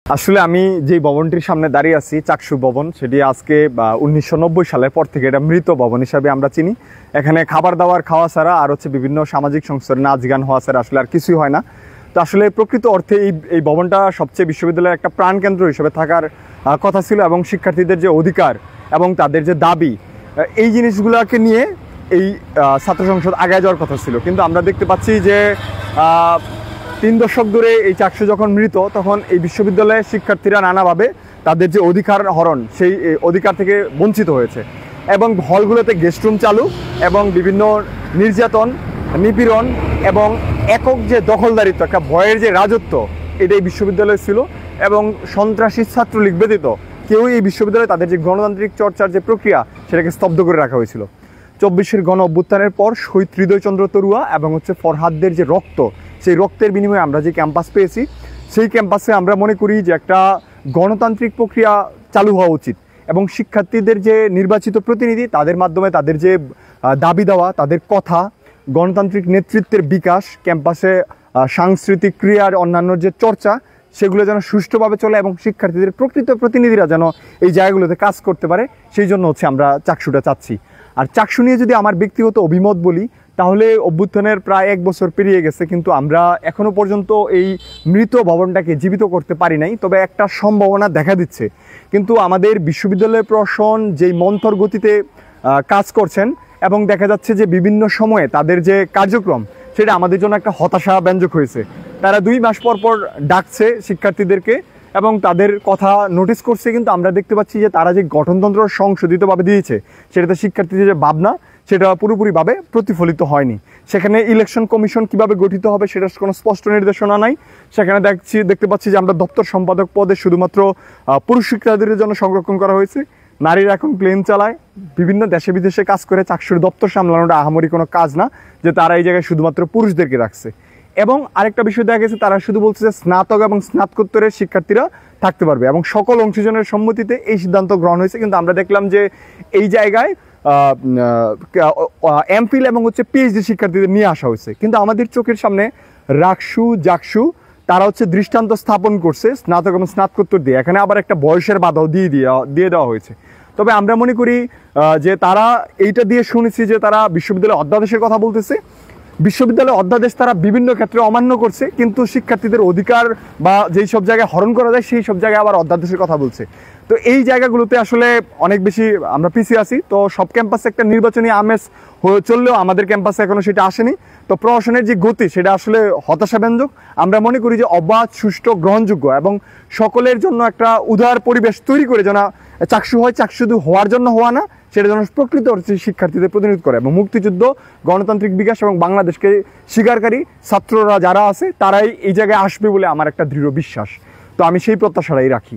আসলে আমি যে ভবনটির সামনে দাঁড়িয়ে আছি চাকসু ভবন, সেটি আজকে 1990 সালের পর থেকে এটা মৃত ভবন হিসাবে আমরা চিনি। এখানে খাবার দাবার খাওয়া ছাড়া আর বিভিন্ন সামাজিক সংস্থার নাচ গান হওয়া ছাড়া আসলে আর কিছুই হয় না। তো আসলে প্রকৃত অর্থে এই ভবনটা সবচেয়ে বিশ্ববিদ্যালয়ের একটা প্রাণকেন্দ্র হিসেবে থাকার কথা ছিল, এবং শিক্ষার্থীদের যে অধিকার এবং তাদের যে দাবি, এই জিনিসগুলোকে নিয়ে এই ছাত্র সংসদ আগায় যাওয়ার কথা ছিল। কিন্তু আমরা দেখতে পাচ্ছি যে 3 দশক ধরে এই চাকসু যখন মৃত, তখন এই বিশ্ববিদ্যালয়ের শিক্ষার্থীরা নানাভাবে তাদের যে অধিকার হরণ, সেই অধিকার থেকে বঞ্চিত হয়েছে। এবং হলগুলোতে গেস্টরুম চালু এবং বিভিন্ন নির্যাতন, নিপীড়ন এবং একক যে দখলদারিত্ব, একটা ভয়ের যে রাজত্ব, এটাই বিশ্ববিদ্যালয় ছিল। এবং সন্ত্রাসী ছাত্রলীগ ব্যতীত কেউই এই বিশ্ববিদ্যালয়ে তাদের যে গণতান্ত্রিক চর্চার যে প্রক্রিয়া, সেটাকে স্তব্ধ করে রাখা হয়েছিল। 24-এর গণ অভ্যুত্থানের পর শহীদ হৃদয়চন্দ্র তরুয়া এবং ফরহাদদের যে রক্ত, সেই রক্তের বিনিময়ে আমরা যে ক্যাম্পাস পেয়েছি, সেই ক্যাম্পাসে আমরা মনে করি যে একটা গণতান্ত্রিক প্রক্রিয়া চালু হওয়া উচিত। এবং শিক্ষার্থীদের যে নির্বাচিত প্রতিনিধি, তাদের মাধ্যমে তাদের যে দাবি দেওয়া, তাদের কথা, গণতান্ত্রিক নেতৃত্বের বিকাশ, ক্যাম্পাসে সাংস্কৃতিক ক্রিয়ার অন্যান্য যে চর্চা, সেগুলো যেন সুষ্ঠুভাবে চলে এবং শিক্ষার্থীদের প্রকৃত প্রতিনিধিরা যেন এই জায়গাগুলোতে কাজ করতে পারে, সেই জন্য আমরা চাকসুটা চাচ্ছি। আর চাকসু নিয়ে যদি আমার ব্যক্তিগত অভিমত বলি, তাহলে অভ্যুত্থানের প্রায় 1 বছর পেরিয়ে গেছে, কিন্তু আমরা এখনও পর্যন্ত এই মৃত ভবনটাকে জীবিত করতে পারি নাই। তবে একটা সম্ভাবনা দেখা দিচ্ছে। কিন্তু আমাদের বিশ্ববিদ্যালয় প্রশাসন যেই মন্থর গতিতে কাজ করছেন, এবং দেখা যাচ্ছে যে বিভিন্ন সময়ে তাদের যে কার্যক্রম, সেটা আমাদের জন্য একটা হতাশা ব্যঞ্জক হয়েছে। তারা 2 মাস পর পর ডাকছে শিক্ষার্থীদেরকে এবং তাদের কথা নোটিস করছে, কিন্তু আমরা দেখতে পাচ্ছি যে তারা যে গঠনতন্ত্র সংশোধিতভাবে দিয়েছে, সেটাতে শিক্ষার্থীদের যে ভাবনা, সেটা পুরোপুরিভাবে প্রতিফলিত হয়নি। সেখানে ইলেকশন কমিশন কিভাবে গঠিত হবে, সেটার কোনো স্পষ্ট নির্দেশনা নাই। সেখানে দেখতে পাচ্ছি যে আমরা দপ্তর সম্পাদক পদে শুধুমাত্র পুরুষ শিক্ষার্থীদের জন্য সংরক্ষণ করা হয়েছে। নারীরা এখন প্লেন চালায়, বিভিন্ন দেশে বিদেশে কাজ করে। চাকসুর দপ্তর সামলানোটা আহামরি কোনো কাজ না যে তারা এই জায়গায় শুধুমাত্র পুরুষদেরকে রাখছে। এবং আরেকটা বিষয় দেখা গেছে, তারা শুধু বলছে যে স্নাতক এবং স্নাতকোত্তরের শিক্ষার্থীরা থাকতে পারবে, এবং সকল অংশীজনের সম্মতিতে এই সিদ্ধান্ত গ্রহণ হয়েছে। কিন্তু আমরা দেখলাম যে এই জায়গায় এমফিল এবং পিএইচডি শিক্ষার্থীদের নিয়ে আসা হয়েছে। কিন্তু আমাদের চোখের সামনে রাকসু, জাকসু তারা দৃষ্টান্ত স্থাপন করছে স্নাতক এবং স্নাতকোত্তর দিয়ে। এখানে আবার একটা বয়সের বাধাও দিয়ে দেওয়া হয়েছে। তবে আমরা মনে করি যে তারা এইটা দিয়ে শুনেছি যে তারা বিশ্ববিদ্যালয়ের অধ্যাদেশের কথা বলতেছে। বিশ্ববিদ্যালয়ের অধ্যাদেশ তারা বিভিন্ন ক্ষেত্রে অমান্য করছে, কিন্তু শিক্ষার্থীদের অধিকার বা যেই সব জায়গায় হরণ করা যায়, সেই সব জায়গায় আবার অধ্যাদেশের কথা বলছে। তো এই জায়গাগুলোতে আসলে অনেক বেশি আমরা পিছিয়ে আছি। তো সব ক্যাম্পাসে একটা নির্বাচনী আমেজ চললেও আমাদের ক্যাম্পাসে এখনো সেটা আসেনি। তো প্রশাসনের যে গতি, সেটা আসলে হতাশাব্যঞ্জক। আমরা মনে করি যে অবাধ, সুষ্ঠু, গ্রহণযোগ্য এবং সকলের জন্য একটা উদার পরিবেশ তৈরি করে যেন চাকসু হয়, চাকসু শুধু হওয়ার জন্য হওয়া না, সেটা যেন প্রকৃত অর্থে শিক্ষার্থীদের প্রতিনিধিত্ব করে। এবং মুক্তিযুদ্ধ, গণতান্ত্রিক বিকাশ এবং বাংলাদেশকে স্বীকারকারী ছাত্ররা যারা আছে, তারাই এই জায়গায় আসবে বলে আমার একটা দৃঢ় বিশ্বাস। তো আমি সেই প্রত্যাশাটাই রাখি।